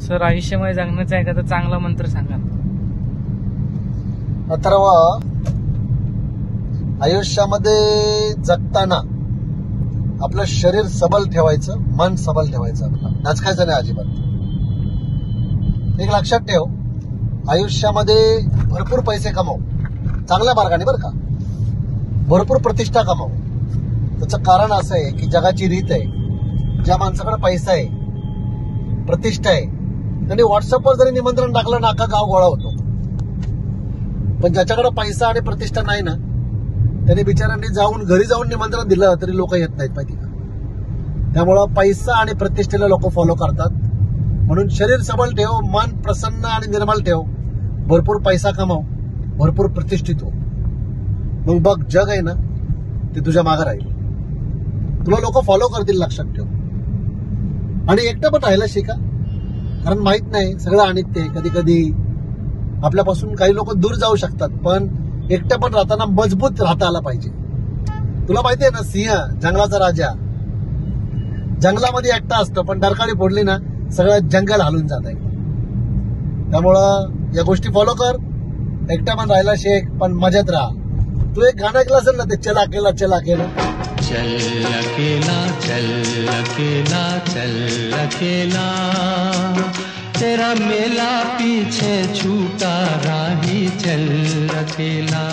Sir, आयुष्यामध्ये जगण्याचा एखादा चांगला मंत्र सांगा. अथर्व, आयुष्यामध्ये जगताना आपलं शरीर सबल ठेवायचं, मन सबल ठेवायचं, आपलं नाचकायचं नाही अजिबात. एक लक्षात ठेव, आयुष्यामध्ये भरपूर पैसे कमाव, चांगल्या मार्गाने बरं का, भरपूर प्रतिष्ठा कमाव. त्याचं कारण असं आहे की जगाची रीत आहे, ज्या माणसाकडे पैसा आहे, प्रतिष्ठा आहे, त्यांनी व्हॉट्सअपवर जरी निमंत्रण टाकलं ना, अख्खा गाव गोळा होतो. पण ज्याच्याकडे पैसा आणि प्रतिष्ठा नाही ना, त्यांनी बिचाऱ्यांनी जाऊन घरी जाऊन निमंत्रण दिलं तरी लोक येत नाहीत, माहिती का. त्यामुळं पैसा आणि प्रतिष्ठेला लोक फॉलो करतात. म्हणून शरीर सबल ठेव, मन प्रसन्न आणि निर्मल ठेव, भरपूर पैसा कमाव, भरपूर प्रतिष्ठित हो. मग बघ, जग आहे ना ते तुझ्या मागे राहील, तुला लोक फॉलो करतील, लक्षात ठेव. आणि एकटं पण राहायला शिका, कारण माहित नाही, सगळं अनित्य आहे. कधी कधी आपल्यापासून काही लोक दूर जाऊ शकतात, पण एकटं पण राहताना मजबूत राहता आला पाहिजे. तुला माहितीये ना, सिंह जंगलाचा राजा जंगलामध्ये एकटा असतो, पण डरकाळी फोडली ना सगळं जंगल हलून जात आहे. त्यामुळं या गोष्टी फॉलो कर, एकटा पण राहायला शेक, पण मजेत राहा. तू एक गाणं ऐकलं असेल ना, ते चल अकेला चल अकेला. चल अकेला चल अकेला चल अकेला, तेरा मेला पीछे छूटा राही चल अकेला.